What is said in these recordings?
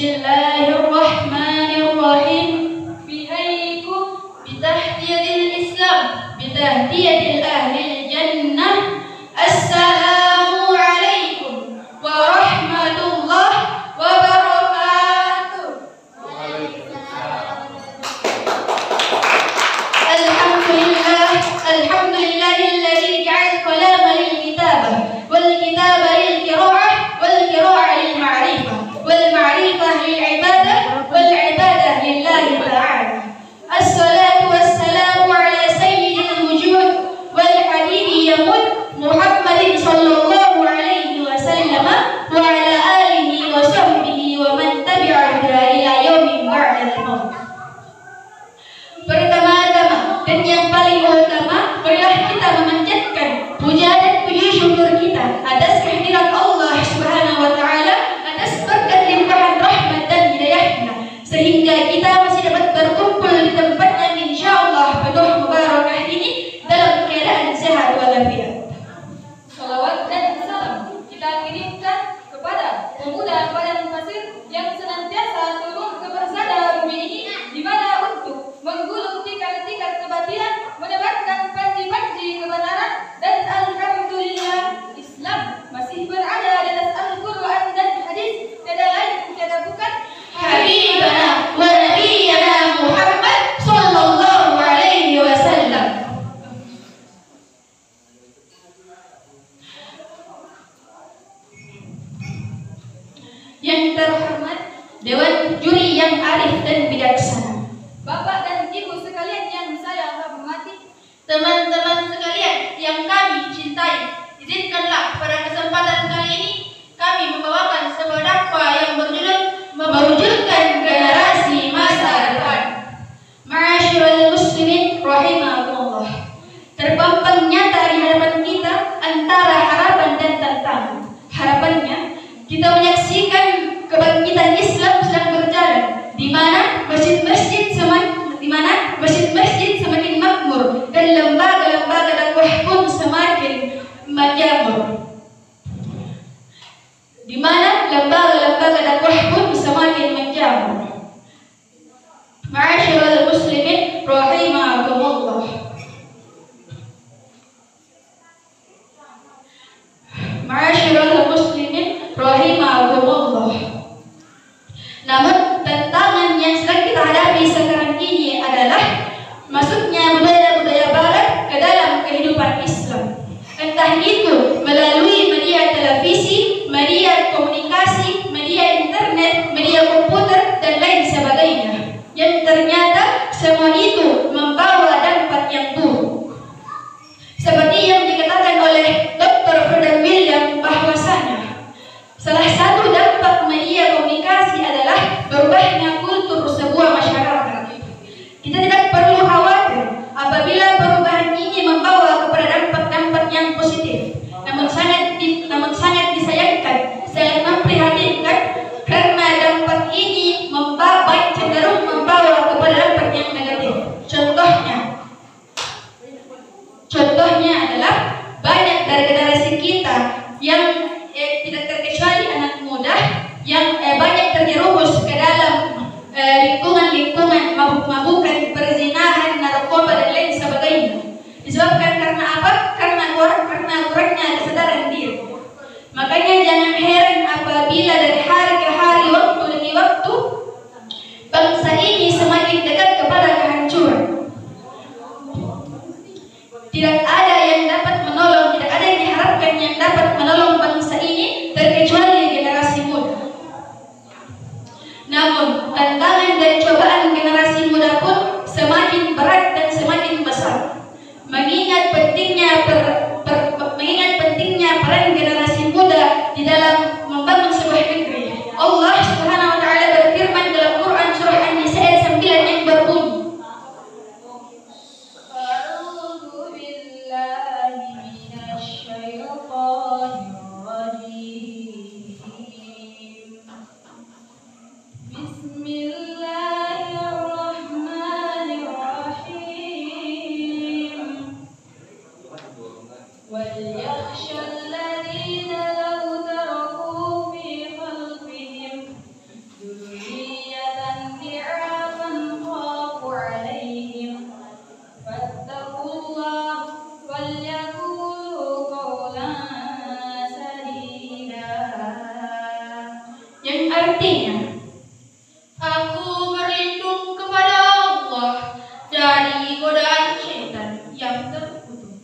Bismillahirrahmanirrahim. Bihayyikum bitahdiyatil Islam, bitahdiyatil ahlil jannah. Assalamu alaikum warahmatullahi wabarakatuh. Alhamdulillahilladzi ja'al kalama lil kitabah wal kitaba lil qira'ah wal qira'ah lil ma'rifah wal ma'rifah lil ibadah wal ibadah lillahi ta'ala. Assalatu wassalamu ala sayyidil wujud wal habibi yamud Muhammadin sallallahu alaihi wasallam wa ala alihi wa sahbihi wa man tabi'ahu ila yaumin ba'dal maut. Pertama-tama dan yang paling utama, marilah kita memanjatkan puja dan puji syukur kita atas kehadiran Allah Subhanahu wa taala, atas berkat limpahan rahmat dan hidayahnya, sehingga kita masih dapat berkumpul di tempat yang insyaallah penuh mubarakah ini dalam keadaan sehat walafiat. Salawat dan salam kita kirimkan kepada pemuda padang pasir yang senantiasa turun ke persada bumi ini, di mana untuk menggulung tikar-tikar kebatilan, menebarkan panji-panji kebenaran, dan alhamdulillah Islam masih berada di atas Al-Quran dan hadis, tiada lain tiada bukan Habibana wa Nabiyyana Muhammad sallallahu alaihi wasallam. Yang terhormat Dewan Juri yang arif dan bijaksana, Bapak dan Ibu sekalian yang saya hormati, teman-teman sekalian yang kami cintai, izinkanlah pada kesempatan kali ini kami membawakan sebuah dakwah yang berjudul Mewujudkan Generasi Masa Depan. Ma'asyiral muslimin rahimakumullah. Terpampang nyata di hadapan kita antara harapan dan tantangan. Harapannya, kita menyaksikan kebangkitan Islam sedang berjalan, di mana masjid-masjid semakin makmur dan lembaga-lembaga dakwah pun semakin menjamur. Di mana lembaga-lembaga dakwah pun semakin menjamur. Ma'asyiral muslimin rahimakumullah. Ma'asyiral muslimin rahimakumullah. Namun tantangan yang sedang kita hadapi sekarang ini adalah masuknya budaya-budaya barat ke dalam kehidupan Islam. Entah itu melalui media televisi, media komunikasi, media internet, media komputer, dan lain sebagainya. Yang ternyata semua itu membawa dampak yang buruk. Seperti yang dikatakan oleh Dr. Ferdinand William bahwasanya salah satu dampak media komunikasi adalah berubahnya kultur sebuah masyarakat. Kita tidak perlu khawatir apabila perubahan ini membawa kepada dampak-dampak yang positif. Namun sangat disayangkan, sangat memprihatinkan, karena dampak ini cenderung membawa kepada dampak yang negatif. Contohnya adalah banyak dari generasi kita yang tidak terkecuali anak muda yang banyak terjerumus ke dalam lingkungan mabuk-mabukan, perzinahan, narkoba, dan lain sebagainya. Disebabkan karena apa? Karena kurangnya kesadaran diri. Makanya jangan heran apabila dari hari ke hari, waktu demi waktu, bangsa ini semakin dekat kepada kehancuran. Tidak ada yang dapat menolong, tidak ada yang diharapkan yang dapat menolong bangsa ini terkecuali generasi muda. Namun tantangan dan cobaan generasi muda pun semakin berat dan semakin besar. Mengingat pentingnya peran generasi muda di dalam yang artinya aku berlindung kepada Allah dari godaan syaitan yang terkutuk.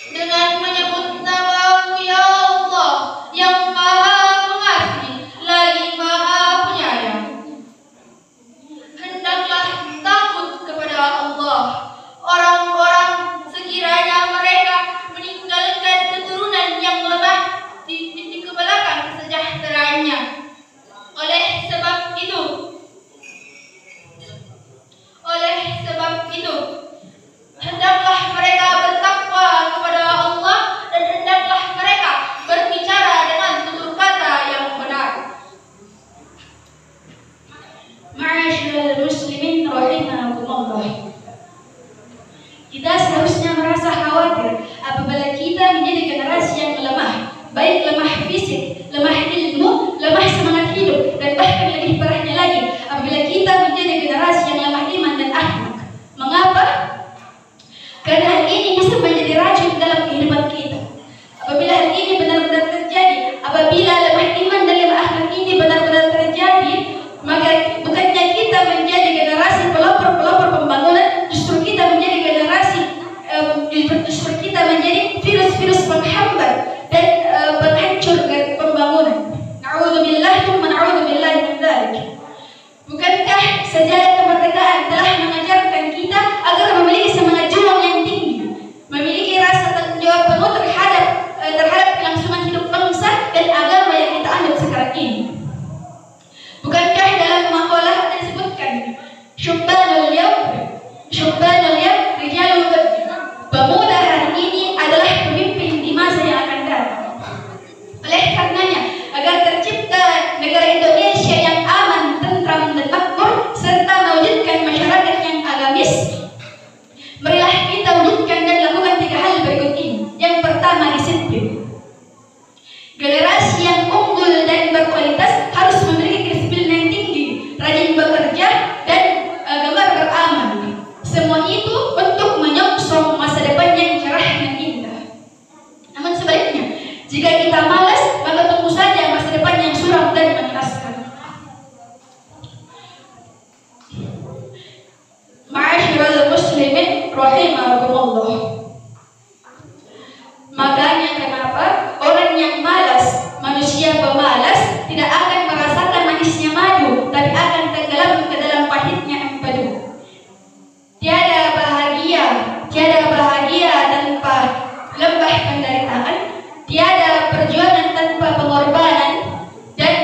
Dengan menyebut nama-Mu ya Allah yang Maha Pengasih lagi Maha Penyayang. Hendaklah takut kepada Allah orang-orang sekiranya mereka meninggalkan keturunan yang lemah di kebelakang kesejahteraannya. Oleh sebab itu, hendaklah mereka bertakwa kepada Allah dan hendaklah mereka berbicara dengan tutur kata yang benar. Ma'asyiral muslimin rahimakumullah. Kita seharusnya merasa khawatir apabila kita menjadi generasi yang lemah, baik lemah fisik, lemah ilmu, lemah semangat hidup, dan bahkan lebih parahnya lagi apabila kita menjadi generasi yang lemah iman dan akhlak. Mengapa? Karena hal ini bisa menjadi racun dalam kehidupan kita. Apabila hal ini benar-benar terjadi, apabila lemah iman dan lemah akhlak ini benar-benar terjadi, maka bukannya kita menjadi generasi pelopor-pelopor pembangunan, justru kita menjadi generasi justru kita menjadi virus-virus penghambat dan penghancur pembangunan. Na'udzubillah tsumma na'udzubillah min dzalik. Bukankah sejarah kemerdekaan telah mengajarkan kita agar memiliki semangat juang yang tinggi, memiliki rasa tanggung jawab penuh terhadap kelangsungan hidup bangsa dan agama yang kita anut sekarang ini? Bukankah dalam maqalah disebutkan syubbanul yawm rijalul ghad, pemuda hari ini adalah pemimpin di masa yang akan datang. Oleh karenanya, agar tercipta negara Indonesia yang aman, tentram dan makmur serta mewujudkan masyarakat yang agamis, marilah kita wujudkan dan lakukan 3 hal berikut ini. Yang pertama, disiplin. Generasi yang unggul dan berkualitas harus memiliki kedisiplinan yang tinggi, rajin bekerja dan gemar beramal. Semua itu untuk menyongsong masa depan yang cerah dan indah. Namun sebaliknya, jika kita malas, maka tunggu saja masa depan yang suram dan mengenaskan. Ma'asyiral muslimin rahimakumullah. Makanya kenapa orang yang malas, manusia pemalas, tidak akan merasakan manisnya madu, tapi akan tenggelam ke dalam pahitnya empedu. Tiada bahagia tanpa lembah penderitaan, tiada perjuangan tanpa pengorbanan, dan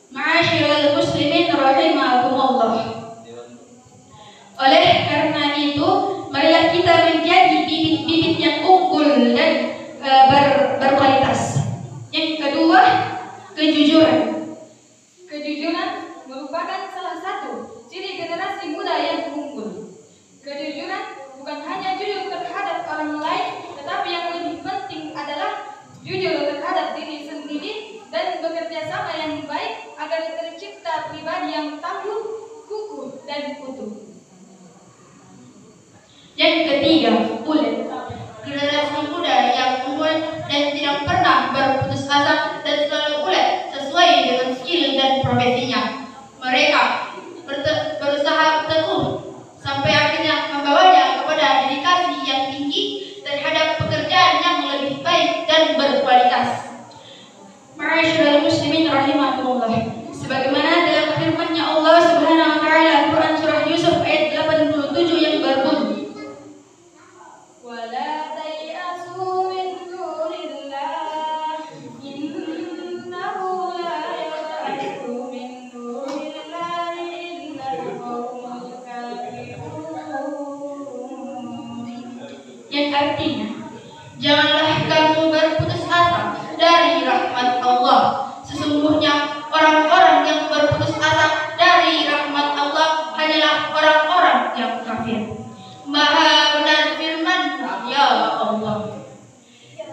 Ma'asyiral muslimin rahimakumullah. Oleh karena itu, marilah kita menjadi bibit-bibit yang unggul dan berkualitas. Yang kedua, kejujuran. Kejujuran merupakan salah satu ciri generasi muda yang unggul. Kejujuran bukan hanya jujur terhadap orang lain, tetapi yang lebih penting adalah jujur terhadap diri sendiri dan bekerja sama yang baik agar tercipta pribadi yang tangguh, kukuh, dan utuh. Yang ketiga, ulet. Generasi muda yang unggul dan tidak pernah berputus asa dan selalu ulet sesuai dengan skill dan profesinya. Mereka berusaha teguh sampai akhirnya membawanya kepada dedikasi yang tinggi terhadap pekerjaan yang lebih baik dan berkualitas. Ma'asyiral muslimin rahimakumullah. Sebagaimana dalam firman-Nya Allah Subhanahu wa taala Quran surah Yusuf ayat 87 yang berbunyi, wala tayasu min dunillah innahu la ya'asu min dunillah illal qawmul kafirun. yang artinya, janganlah kamu berputus asa dari rahmat Allah. Sesungguhnya orang-orang yang berputus asa dari rahmat Allah hanyalah orang-orang yang kafir. Maha benar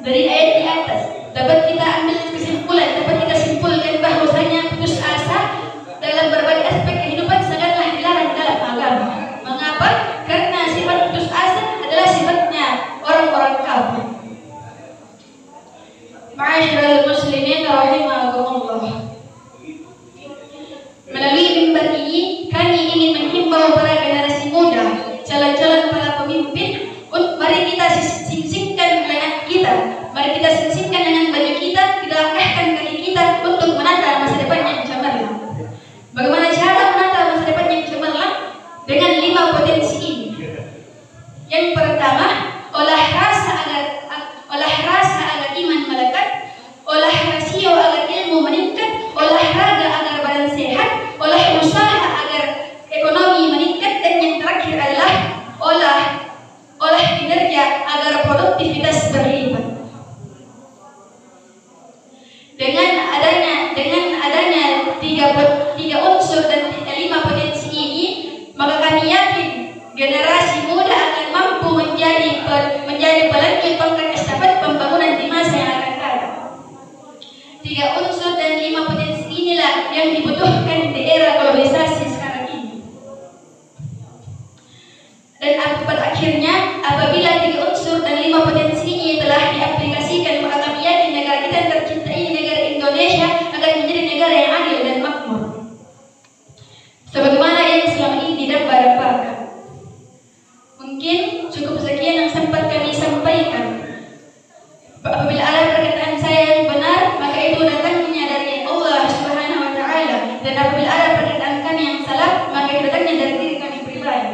Dari ayat di atas dapat kita ambil kesimpulan, dapat kita simpulkan bahwasanya putus asa dalam berbagai aspek kehidupan sangatlah dilarang dalam agama. Mengapa? Karena sifat putus asa adalah sifatnya orang-orang kafir. Ma'asyiral muslimin rahimakumullah. Melalui mimbar ini kami ingin menghimbau para generasi muda, calon-calon para pemimpin, mari kita sing-singkan lengan kita, mari kita sing-singkan dengan baju kita langkahkan kaki kita untuk menata masa depan yang cemerlang. Bagaimana cara menata masa depan yang cemerlang? Dengan 5 potensi ini. Yang pertama, olah rasa agar iman melekat, olah rasio agar ilmu meningkat, olahraga agar badan sehat, olah usaha agar ekonomi meningkat, dan yang terakhir adalah olah kinerja agar produktivitas berlipat. Dengan adanya tiga unsur dan 5 potensi ini, maka kami yakin generasi muda akan mampu menjadi pelanjut tongkat estafet pembangunan di masa yang akan datang. 3 unsur dan 5 potensi inilah yang dibutuhkan di era globalisasi sekarang ini. Dan pada akhirnya, apabila 3 unsur dan 5 potensi ini telah diaplikasikan, maka kami yakin negara kita yang tercinta ini, negara Indonesia, akan menjadi negara yang adil dan makmur, sebagaimana yang selama ini didambakan. Mungkin cukup sekian yang sempat kami sampaikan. Apabila ada perkataan saya yang benar, maka itu datangnya dari Allah Subhanahu wa Ta'ala, dan apabila ada perkataan kami yang salah, maka itu datangnya dari diri kami pribadi.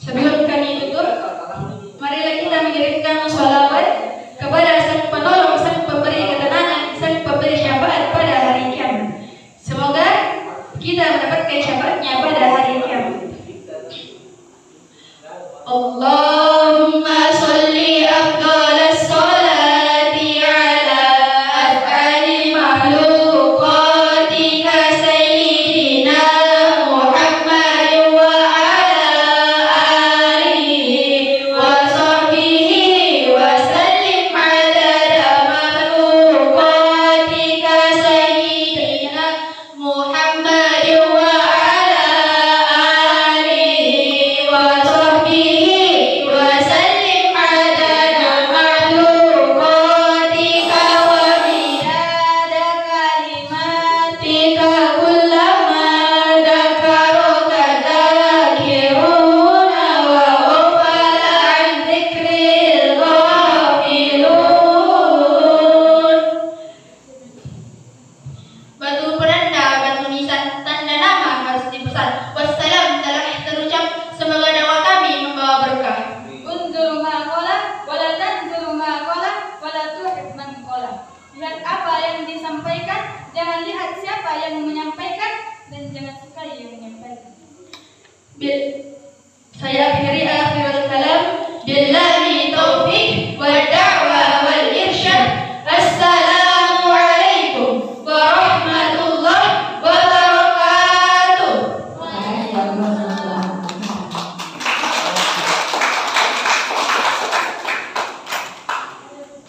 Sebelum kami tutup, marilah kita mengirimkan sholawat kepada Sang Penolong, Sang Pemberi ketenangan, Sang Pemberi syafaat pada hari kiamat. Semoga kita mendapatkan syafaatnya pada hari kiamat. Allahumma sholli afdalas sholati ala af'ali makhluqatika sayyidina Muhammad wa ala alihi wa sahbihi wa sallim adada makhluqatika sayyidina Muhammad wa ala alihi wa sahbihi saya akhiri akhirul kalam billahi